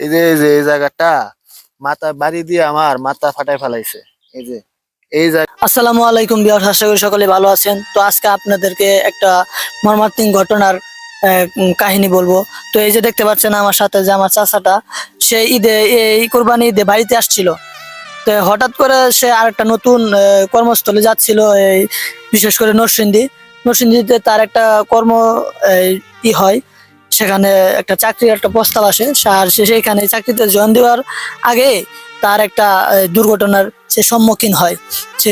এই যে এই জায়গাটা মাথা বাড়ি দিয়ে আমার মাথা ফাটাই ফেলাইছে। এই যে এই জায়গা। আসসালামু আলাইকুম ভিউয়ার্স, আশা করি সকলে ভালো আছেন। তো আজকে আপনাদেরকে একটা মর্মান্তিক ঘটনার কাহিনী বলবো। তো এই যে দেখতে পাচ্ছেন আমার সাথে যে আমার চাচাটা, সে ঈদে এই কোরবানি ঈদে বাড়িতে আসছিল। তো হঠাৎ করে সে আরেকটা নতুন কর্মস্থলে যাচ্ছিল, এই বিশেষ করে নরসিংদীতে তার একটা কর্ম এই, ই হয়। সেখানে একটা চাকরির একটা প্রস্তাব আসে, আর সে সেইখানে চাকরিতে জয়েন দেওয়ার আগে তার একটা দুর্ঘটনার সে সম্মুখীন হয়। সে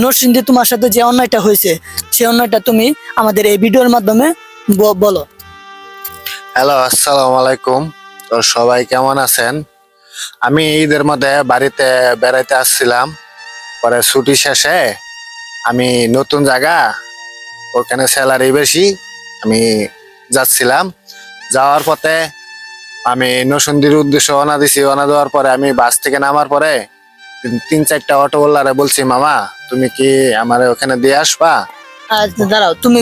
নরসিংদী তোমার সাথে যে অন্যায়টা হয়েছে, সেই অন্যায়টা তুমি আমাদের এই ভিডিওর মাধ্যমে বলো। হ্যালো, আসসালামু আলাইকুম। তো সবাই কেমন আছেন? আমি ঈদের মধ্যে বাড়িতে বেড়াইতে আসছিলাম। পরে ছুটি শেষে আমি নতুন জায়গা, ওখানে স্যালারি বেশি, আমি যাচ্ছিলাম। যাওয়ার পথে আমি নরসিংদীর উদ্দেশ্যে রওনা দিছি। রওনা দেওয়ার পরে আমি বাস থেকে নামার পরে তিন চারটা অটোওয়ালারে বলছি, মামা তুমি কি আমার ওখানে দিয়ে আসবা? দাঁড়াও, তুমি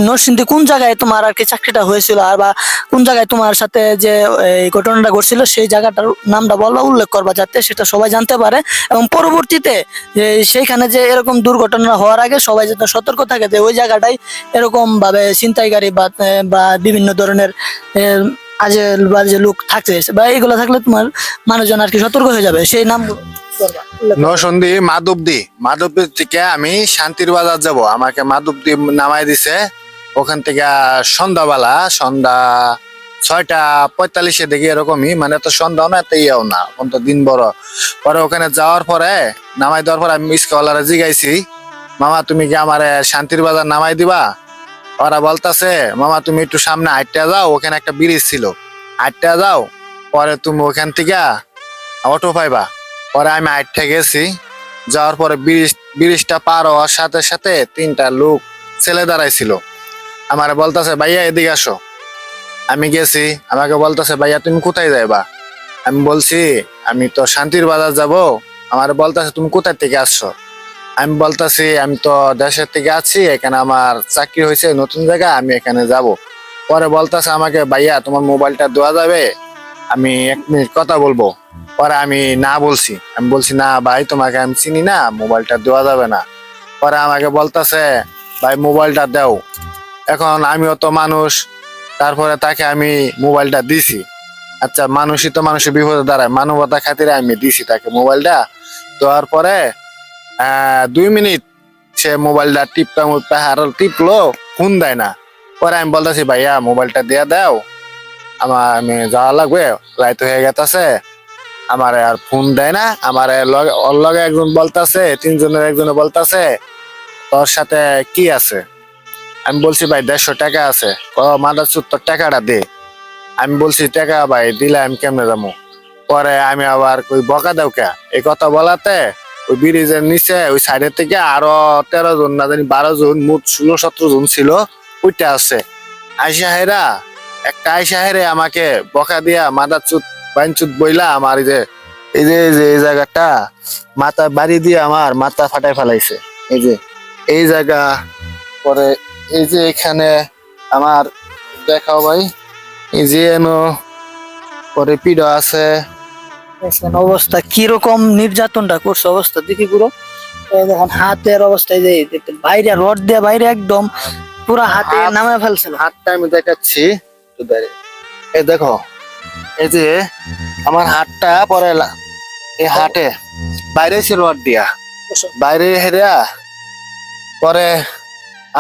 নরসিংদী কোন জায়গায় তোমার আর কি চাকরিটা হয়েছিল, আর বা কোন জায়গায় তোমার সাথে যে এই ঘটনাটা ঘটছিল সেই জায়গাটার নামটা বলো, উল্লেখ করবা, যাতে সেটা সবাই জানতে পারে। এবং পরবর্তীতে যে সেইখানে যে এরকম দুর্ঘটনা হওয়ার আগে সবাই যাতে সতর্ক থাকে যে ওই জায়গাটাই এরকম ভাবে ছিনতাইকারী বা বিভিন্ন ধরনের আজে বাজে লোক থাকছে, বা এইগুলো থাকলে তোমার মানুষজন আর কি সতর্ক হয়ে যাবে, সেই নাম করবা, উল্লেখ করবা। নরসিংদী মাধবদী থেকে আমি শান্তির বাজার যাব। আমাকে মাধবদী নামাই দিছে। ওখান থেকে সন্ধ্যা 6:45 দেখি, এরকমই, মানে তো সন্ধ্যাও না এত ইয়েও না, এখন তো দিন বড়। পরে ওখানে যাওয়ার পরে নামাই দেওয়ার পরে আমি রিক্সাওয়ালারে জিগাইছি, মামা তুমি কি আমার শান্তির বাজার নামাই দিবা? ওরা বলতাছে, মামা তুমি একটু সামনে হাঁটতে যাও, ওখানে একটা ব্রিজ ছিল, হাঁটতে যাও, পরে তুমি ওখান থেকে অটো পাইবা। পরে আমি হাঁটতে গেছি। যাওয়ার পরে ব্রিজটা পার হওয়ার সাথে সাথে তিনটা লোক ছেলে দাঁড়াইছিল। আমারে বলতাছে, ভাইয়া এদিকে আসো। আমি গেছি। আমাকে বলতাছে, ভাইয়া তুমি কোথায় যাইবা? আমি বলছি, আমি তো শান্তির বাজার যাব। আমার বলতাছে, তুমি কোথায় থেকে আসছো? আমি বলতাছি, আমি তো দেশের থেকে আছি, এখানে আমার চাকরি হয়েছে নতুন জায়গায়, আমি এখানে যাব। পরে বলতাছে আমাকে, ভাইয়া তোমার মোবাইলটা দেওয়া যাবে? আমি 1 মিনিট কথা বলবো। পরে আমি না বলছি। আমি বলছি, না ভাই, তোমাকে আমি চিনি না, মোবাইলটা দেওয়া যাবে না। পরে আমাকে বলতাছে, ভাই মোবাইলটা দাও। এখন আমিও তো মানুষ, তারপরে তাকে আমি মোবাইলটা দিছি। আচ্ছা, মানুষই তো মানুষের বিপদে দাঁড়ায়, মানবতা খাতিরে আমি দিছি তাকে মোবাইলটা। দেওয়ার পরে 2 মিনিট সে মোবাইলটা টিপটা হারাল টিপলো, ফোন দেয় না। পরে আমি বলতেছি, ভাইয়া মোবাইলটা দিয়ে দাও, আমি যাওয়া লাগবে, রাইত হয়ে গেছে। আমার আর ফোন দেয় না। আমার ওর লগে একজন বলতাছে, তিনজনের একজনে বলতাছে, তোর সাথে কি আছে? আমি বলছি, ভাই 150 টাকা আছে। মাদার চুত তোর টাকাটা দে। আমি বলছি, টাকা ভাই দিলে আমি কেমনে যাবো? পরে আমি আবার ওই বকা দেও কে এই কথা বলাতে ওই ব্রিজের নিচে ওই সাইডের থেকে আরো 13 জন না জানি 12 জন, মোট 16-17 জন ছিল, ওইটা আছে। আইসা হেরে আমাকে বকা দিয়া মাদার চুত বাইন চুত বইলা আমার এই যে এই জায়গাটা মাথা বাড়ি দিয়ে আমার মাথা ফাটাই ফেলাইছে। এই যে এই জায়গা। পরে এই যে এখানে আমার দেখাও ভাই, এই যে এনো পরে পিড়ো আছে। দেখছেন অবস্থা কিরকম নির্যাতনটা করছে, অবস্থা দেখি পুরো। এই দেখেন হাতের অবস্থা, এই যে দেখেন বাইরে রড দিয়ে বাইরে একদম পুরো হাতে নামে ফেলছিল। হাতটা আমি দেখাচ্ছি, একটু দাঁড়িয়ে। এই দেখো, এই যে আমার হাতটা পরে এই হাটে বাইরে ছিল রড দিয়া, বাইরে হেরা। পরে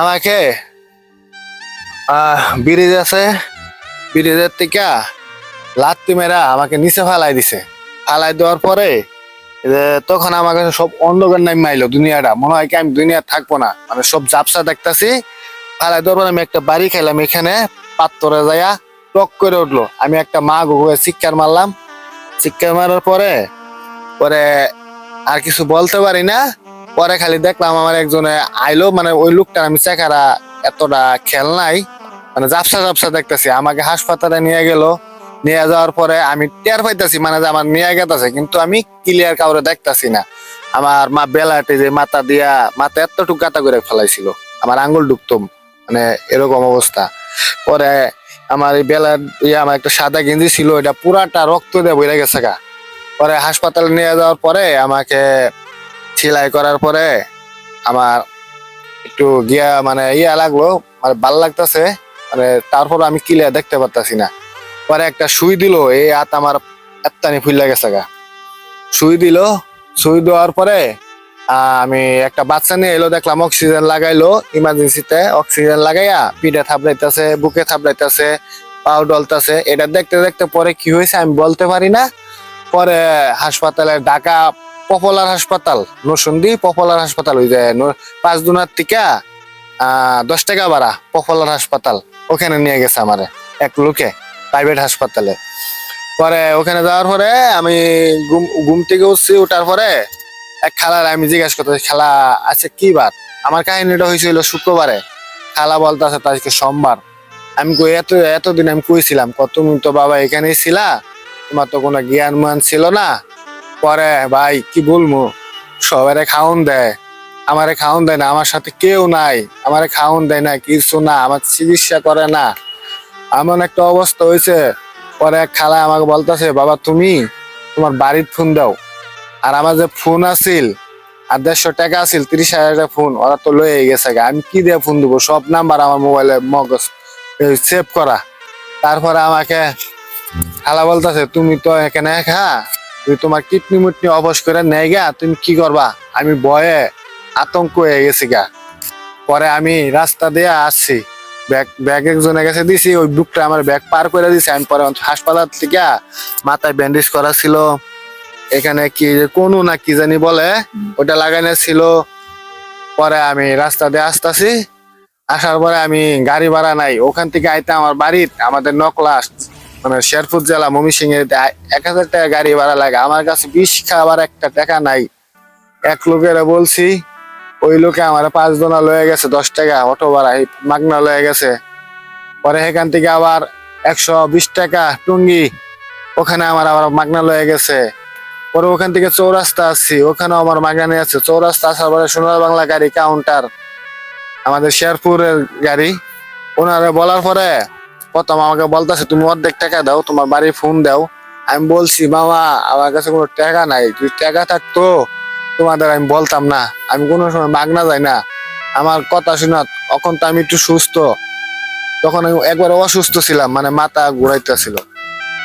আমাকে ব্রিজ আছে, ব্রিজের থেকে লাত্তি মেরা আমাকে নিচে ফালাই দিছে। ফালাই দেওয়ার পরে তখন আমার কাছে সব অন্ধকার নামে আইলো, দুনিয়াটা মনে হয় কি আমি দুনিয়া থাকবো না, মানে সব ঝাপসা দেখতাছি। ফালাই দেওয়ার পরে আমি একটা বাড়ি খাইলাম এখানে পাত্তরে যাইয়া, টক করে উঠলো। আমি একটা মা গুয়ে চিৎকার মারলাম। চিৎকার মারার পরে পরে আর কিছু বলতে পারি না। পরে খালি দেখলাম আমার একজনে আইলো, মানে ওই লোকটা আমি চেহারা এতটা খেল নাই, মানে ঝাপসা ঝাপসা দেখতেছি। আমাকে হাসপাতালে নিয়ে গেল। নিয়ে যাওয়ার পরে আমি টের পাইতেছি, মানে যে আমার নিয়ে গেতেছে, কিন্তু আমি ক্লিয়ার কাউরে দেখতাছি না। আমার মা বেলাতে যে মাথা এতটুকু গাতা করে ফেলাইছিল, আমার আঙ্গুল ঢুকতো, মানে এরকম অবস্থা। পরে আমার এই বেলার আমার একটা সাদা গেঞ্জি ছিল, এটা পুরাটা রক্ত দিয়ে বইরে গেছে গা। পরে হাসপাতালে নিয়ে যাওয়ার পরে আমাকে সেলাই করার পরে আমার একটু গিয়া মানে লাগলো, মানে ভাল লাগতেছে, মানে তারপর আমি ক্লিয়ার দেখতে পারতাছি না। পরে একটা সুই দিল, এই হাত আমার এত্তানি ফুলে গেছে গা। সুই দিল, সুই দেওয়ার পরে আমি একটা বাচ্চা নিয়ে এলো, দেখলাম অক্সিজেন লাগাইলো, ইমার্জেন্সিতে অক্সিজেন লাগাইয়া পিঠে থাপড়াইতেছে, বুকে থাপড়াইতেছে, পাও ডলতেছে। এটা দেখতে দেখতে পরে কি হয়েছে আমি বলতে পারি না। পরে হাসপাতালে ঢাকা পপুলার হাসপাতাল, নরসিংদী পপুলার হাসপাতাল, ওই যে 5 দুনার থেকে 10 টাকা ভাড়া পপুলার হাসপাতাল, ওখানে নিয়ে গেছে আমারে এক লোকে, প্রাইভেট হাসপাতালে। পরে ওখানে যাওয়ার পরে আমি ঘুম থেকে উঠছি, উঠার পরে এক খালার আমি জিজ্ঞাসা করতেছি, খালা আজকে কি বার? আমার কাহিনীটা হয়েছিল শুক্রবারে। খালা বলতে আছে আজকে সোমবার। আমি কই এতদিন আমি কইছিলাম, তুমি তো বাবা এখানেই ছিলা, তোমার তো কোনো জ্ঞান মান ছিল না। পরে ভাই কি বলবো, সবারে খাওন দেয়, আমারে খাওন দেয় না, আমার সাথে কেউ নাই, আমারে খাওন দেয় না, কিছু না, আমার চিকিৎসা করে না, এমন একটা অবস্থা হয়েছে। পরে এক খালা আমাকে বলতেছে, বাবা তুমি তোমার বাড়ির ফোন দাও। আর আমার যে ফোন আছিল, আর 150 টাকা আছিল, 30,000 ফোন, ওরা তো লয়ে গেছে গা। আমি কি দিয়ে ফোন দেবো? সব নাম্বার আমার মোবাইলে মগজ সেভ করা। তারপরে আমাকে খালা বলতেছে, তুমি তো এখানে তুই তোমার কিডনি মুটনি অবশ করে নেই গা, তুমি কি করবা? আমি ভয়ে আতঙ্ক হয়ে গেছি গা। পরে আমি রাস্তা দিয়ে আসছি, ব্যাগ একজনের কাছে দিছি, ওই বুকটা আমার ব্যাগ পার করে দিছি। আমি পরে হাসপাতাল থেকে মাথায় ব্যান্ডেজ করা ছিল, এখানে কি কোনো না কি জানি বলে ওটা লাগানো ছিল। পরে আমি রাস্তা দিয়ে আসতেছি, আসার পরে আমি গাড়ি ভাড়া নাই, ওখান থেকে আইতে আমার বাড়ির আমাদের নকলাস মানে শেরপুর জেলা ময়মনসিংহ 1,000 টাকা গাড়ি ভাড়া লাগে। আমার কাছে 20 খাবার একটা টাকা নাই। এক লোকের বলছি, ওই লোকে আমার 5 জনা লয়ে গেছে 10 টাকা অটো ভাড়া মাগনা লয়ে গেছে। পরে এখান থেকে আবার 120 টাকা টুঙ্গি, ওখানে আমার আবার মাগনা লয়ে গেছে। পরে ওখান থেকে চৌরাস্তা আসছি, ওখানেও আমার মাগনা নিয়ে আছে। চৌরাস্তা আসার পরে সোনার বাংলা গাড়ি কাউন্টার, আমাদের শেরপুরের গাড়ি, ওনারা বলার পরে প্রথম আমাকে বলতেছে, তুমি অর্ধেক টাকা দাও, তোমার বাড়ি ফোন দাও। আমি বলছি, মামা আমার কাছে কোনো টাকা নাই, তুই টাকা থাকতো তোমাদের আমি বলতাম না, আমি কোনো সময় মাগনা যাই না। আমার কথা শোনা, তখন তো আমি একটু সুস্থ, তখন আমি একবার অসুস্থ ছিলাম, মানে মাথা ঘুরাইতেছিল।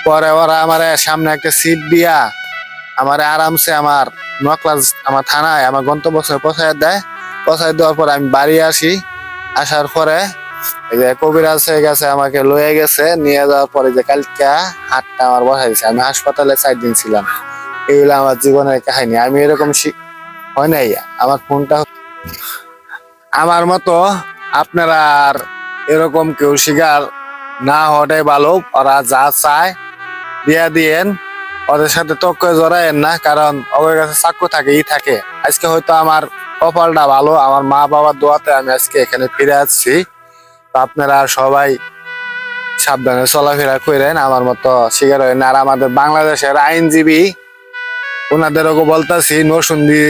পরে ওরা আমার সামনে একটা সিট দিয়া আমার আরামসে আমার নকলাস আমার থানায় আমার গন্তব্যস্থলে পৌঁছায় দেয়। পৌঁছায় দেওয়ার পরে আমি বাড়ি আসি। আসার পরে এই যে কবিরাজ হয়ে গেছে, আমাকে লয়ে গেছে, নিয়ে যাওয়ার পরে যে কালকে হাতটা আমার বসাই দিয়েছে। আমি হাসপাতালে 4 দিন ছিলাম। এই হলো আমার জীবনের কাহিনী। আমি এরকম হয় নাই। আমার ফোনটা আমার মতো আপনারা আর এরকম কেউ শিকার না হওয়াটাই ভালো। ওরা যা চায় দিয়া দিয়েন, ওদের সাথে তর্ক জড়ায়েন না, কারণ ওদের কাছে চাকু থাকে থাকে। আজকে হয়তো আমার কপালটা ভালো, আমার মা বাবার দোয়াতে আমি আজকে এখানে ফিরে আসছি। তো আপনারা সবাই সাবধানে চলাফেরা করেন, আমার মতো শিকার হয় না। আর আমাদের বাংলাদেশের আইনজীবী ওনাদেরও বলতেছি, নরসিংদী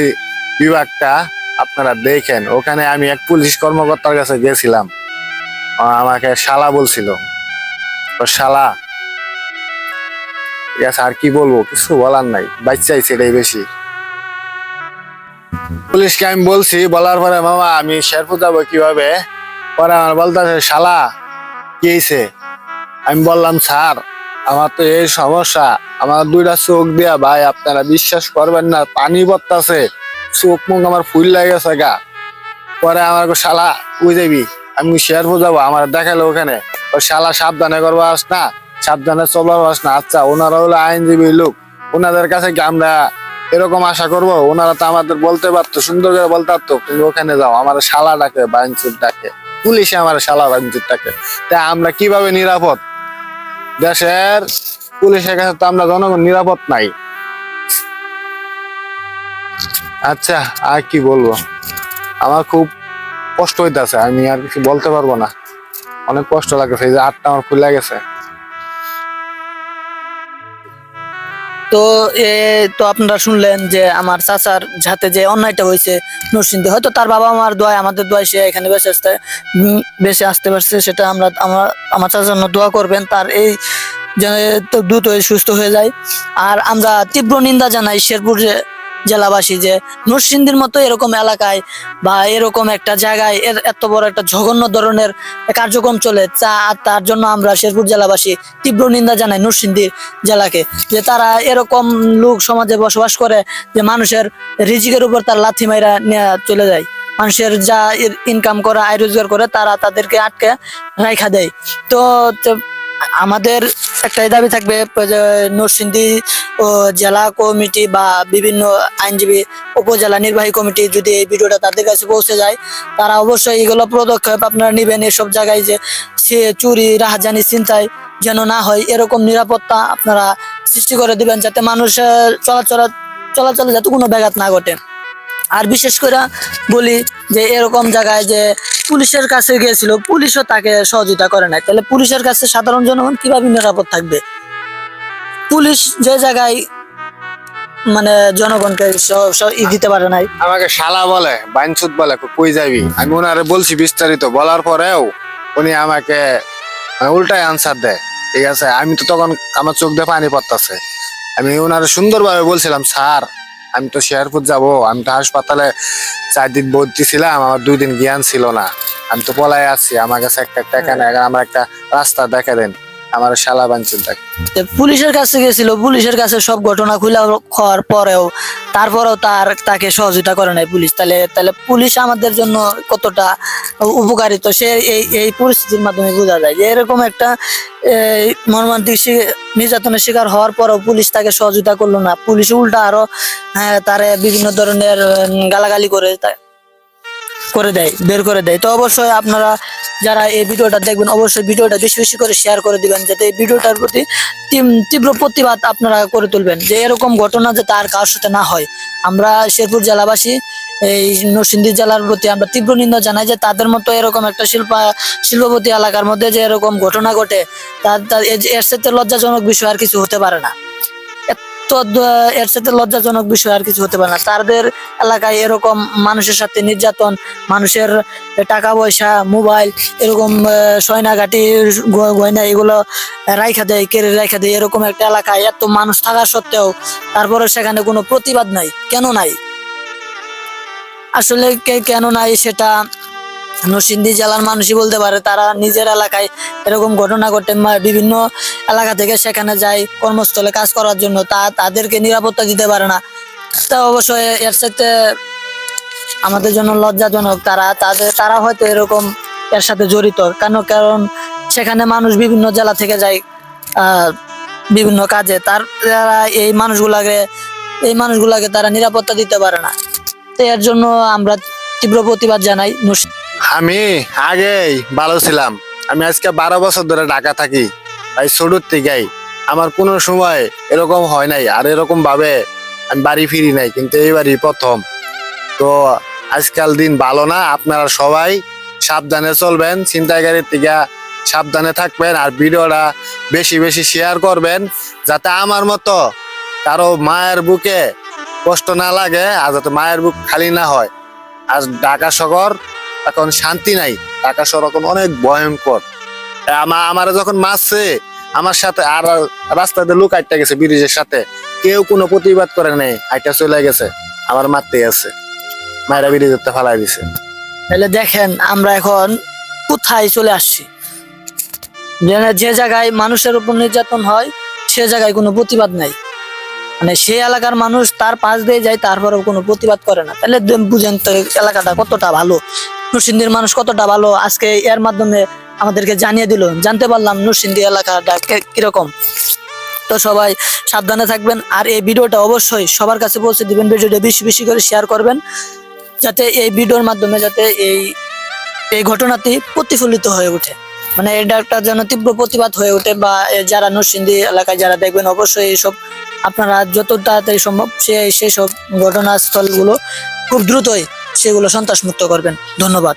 বিভাগটা আপনারা দেখেন, ওখানে আমি এক পুলিশ কর্মকর্তার কাছে গেছিলাম, আমাকে শালা বলছিল। ও শালা, ঠিক আছে, আর কি বলবো, কিছু বলার নাই, বাচ্চাইছে এটাই বেশি। পুলিশকে আমি বলছি, বলার পরে, মামা আমি শেরপুর যাবো কিভাবে? পরে আমার বলতেছে, শালা কি হয়েছে? আমি বললাম, স্যার আমার তো এই সমস্যা, আমার 2টা চোখ দিয়া ভাই আপনারা বিশ্বাস করবেন না, পানি পড়তাছে, চোখ মুখ আমার ফুল লাগেছে গা। পরে আমার শালা কই যাবি? আমি শেরপুর যাবো, আমার দেখালো ওখানে। ও শালা সাবধানে করবো আস না, সাবধানে চলার আস না। আচ্ছা, ওনারা হলো আইনজীবী লোক, ওনাদের কাছে কি আমরা এরকম আশা করবো? ওনারা তো আমাদের বলতে পারতো, সুন্দর করে বলতে পারতো, তুমি ওখানে যাও। আমার শালা ডাকে, বাইনচুর ডাকে, পুলিশে আমার শালা বাইনচুর ডাকে। তা আমরা কিভাবে নিরাপদ? দেশের পুলিশের কাছে তো আমরা জনগণ নিরাপদ নাই। আচ্ছা, আর কি বলবো, আমার খুব কষ্ট হইতেছে, আমি আর কিছু বলতে পারবো না, অনেক কষ্ট লাগতেছে। এই যে হাতটা আমার খুলে গেছে। তো তো আপনারা শুনলেন যে আমার চাচার সাথে যে অন্যায়টা হয়েছে নরসিংদী, হয়তো তার বাবা মার দোয়ায় আমাদের দোয়ায় সে এখানে বেঁচে আসতে পারছে, সেটা আমার চাচার জন্য দোয়া করবেন, তার এই যেন তো দ্রুতই সুস্থ হয়ে যায়। আর আমরা তীব্র নিন্দা জানাই শেরপুর জেলাবাসী যে নরসিংদীর মতো এরকম এলাকায় বা এরকম একটা জায়গায় এত বড় একটা জঘন্য ধরনের কার্যক্রম চলে, তার জন্য আমরা শেরপুর জেলাবাসী তীব্র নিন্দা জানাই নরসিংদী জেলাকে, যে তারা এরকম লোক সমাজে বসবাস করে যে মানুষের রিজিকের উপর তার লাথি মাইরা নিয়ে চলে যায়। মানুষের যা ইনকাম করা আয় রোজগার করে তারা তাদেরকে আটকে রাইখা দেয়। তো তো আমাদের একটাই দাবি থাকবে যে নরসিংদী ও জেলা কমিটি বা বিভিন্ন আইনজীবী উপজেলা নির্বাহী কমিটি যদি এই ভিডিওটা তাদের কাছে পৌঁছে যায়, তারা অবশ্যই এগুলো পদক্ষেপ আপনারা নেবেন। এসব জায়গায় যে চুরি রাহাজানি ছিনতাই যেন না হয়, এরকম নিরাপত্তা আপনারা সৃষ্টি করে দিবেন, যাতে মানুষের চলাচলে যাতে কোনো ব্যাঘাত না ঘটে। আর বিশেষ করে বলি যে এরকম জায়গায় যে পুলিশের কাছে গিয়েছিল, পুলিশও তাকে সহযোগিতা করে নাই, তাহলে পুলিশের কাছে সাধারণ জনগণ কিভাবে নিরাপদ থাকবে? পুলিশ যে জায়গায় মানে জনগণকে দিতে পারে নাই। আমাকে শালা বলে, বাইনসুদ বলে, কই যাবি? আমি ওনারে বলছি বিস্তারিত, বলার পরেও উনি আমাকে উল্টাই আনসার দেয়। ঠিক আছে, আমি তো তখন আমার চোখ দিয়ে পানি পড়তেছে। আমি ওনারে সুন্দরভাবে বলছিলাম, স্যার আমি তো শেরপুর যাব, আমি তো হাসপাতালে 4 দিন ভর্তি ছিলাম, আমার 2 দিন জ্ঞান ছিল না, আমি তো পলায় আসছি, আমার কাছে একটা টাকা নেই, আমার একটা রাস্তা দেখা দেন। আমার শালা বাইনসুদ দেখ। পুলিশের কাছে গেছিল, পুলিশের কাছে সব ঘটনা খুলে খাওয়ার পরেও তারপরেও তাকে সহযোগিতা করে নাই পুলিশ। তাহলে তাহলে পুলিশ আমাদের জন্য কতটা উপকারিত সে এই পরিস্থিতির মাধ্যমে বোঝা যায় যে এরকম একটা মর্মান্তিক নির্যাতনের শিকার হওয়ার পরেও পুলিশ তাকে সহযোগিতা করলো না, পুলিশ উল্টা আরো তারে বিভিন্ন ধরনের গালাগালি করে দেয়, বের করে দেয়। তো অবশ্যই আপনারা যারা এই ভিডিওটা দেখবেন অবশ্যই ভিডিওটা বেশি বেশি করে শেয়ার করে দিবেন, যাতে এই ভিডিওটার প্রতি তীব্র প্রতিবাদ আপনারা করে তুলবেন, যে এরকম ঘটনা যাতে আর কারোর সাথে না হয়। আমরা শেরপুর জেলাবাসী এই নরসিংদী জেলার প্রতি আমরা তীব্র নিন্দা জানাই যে তাদের মতো এরকম একটা শিল্পপতি এলাকার মধ্যে যে এরকম ঘটনা ঘটে, এর সাথে লজ্জাজনক বিষয় আর কিছু হতে পারে না। তো এর সাথে লজ্জাজনক বিষয় আর কিছু হতে পারে না। তাদের এলাকায় এরকম মানুষের সাথে নির্যাতন, মানুষের টাকা পয়সা মোবাইল এরকম সয়নাঘাটি গয়না এগুলো রাইখা দেয়, কেড়ে রাইখা দেয়। এরকম একটা এলাকায় এত মানুষ থাকা সত্ত্বেও তারপরে সেখানে কোনো প্রতিবাদ নাই, কেন নাই? আসলে কেন নাই সেটা নরসিংদী জেলার মানুষই বলতে পারে। তারা নিজের এলাকায় এরকম ঘটনা ঘটে বিভিন্ন এলাকা থেকে সেখানে যায় কর্মস্থলে কাজ করার জন্য, তাদেরকে নিরাপত্তা দিতে পারে না। তা অবশ্যই এর সাথে আমাদের জন্য লজ্জাজনক। তারা হয়তো এরকম এর সাথে জড়িত, কারণ সেখানে মানুষ বিভিন্ন জেলা থেকে যায় বিভিন্ন কাজে, তারা এই মানুষগুলাকে তারা নিরাপত্তা দিতে পারে না। তো এর জন্য আমরা তীব্র প্রতিবাদ জানাই। আমি আগেই ভালো ছিলাম, আমি আজকে 12 বছর ধরে ঢাকা থাকি, তাই ছোটোর থেকেই আমার কোনো সময় এরকম হয় নাই, আর এরকম ভাবে আমি বাড়ি ফিরি নাই, কিন্তু এইবারই প্রথম। তো আজকাল দিন ভালো না, আপনারা সবাই সাবধানে চলবেন, ছিনতাইকারীর থেকে সাবধানে থাকবেন, আর ভিডিওটা বেশি বেশি শেয়ার করবেন, যাতে আমার মতো কারো মায়ের বুকে কষ্ট না লাগে, আর যাতে মায়ের বুক খালি না হয়। আর ঢাকা শহর এখন শান্তি নাই, ঢাকা শহর এখন অনেক ভয়ঙ্কর। আমার যখন মারছে, আমার সাথে আর রাস্তাতে লোক আটটা গেছে ব্রিজের সাথে, কেউ কোনো প্রতিবাদ করে নাই, আইটা চলে গেছে, আমার মারতে গেছে, মায়েরা ব্রিজের ফালাই দিছে। তাহলে দেখেন আমরা এখন কোথায় চলে আসছি, যে জায়গায় মানুষের উপর নির্যাতন হয় সে জায়গায় কোনো প্রতিবাদ নাই। মানে সেই এলাকার মানুষ তার পাশ দিয়ে যায়, তারপরেও কোনো প্রতিবাদ করে না। তাহলে বুঝেন তো এলাকাটা কতটা ভালো, নরসিংদীর মানুষ কতটা ভালো। আজকে এর মাধ্যমে আমাদেরকে জানিয়ে দিল, জানতে পারলাম নরসিংদী এলাকাটা কিরকম। তো সবাই সাবধানে থাকবেন, আর এই ভিডিওটা অবশ্যই সবার কাছে পৌঁছে দিবেন, ভিডিওটা বেশি বেশি করে শেয়ার করবেন, যাতে এই ভিডিওর মাধ্যমে যাতে এই ঘটনাটি প্রতিফলিত হয়ে ওঠে, মানে এটা একটা যেন তীব্র প্রতিবাদ হয়ে ওঠে। বা যারা নরসিংদী এলাকায় যারা দেখবেন অবশ্যই এইসব আপনারা যত তাড়াতাড়ি সম্ভব সেই সব ঘটনাস্থলগুলো খুব দ্রুতই সেগুলো সন্ত্রাসমুক্ত করবেন। ধন্যবাদ।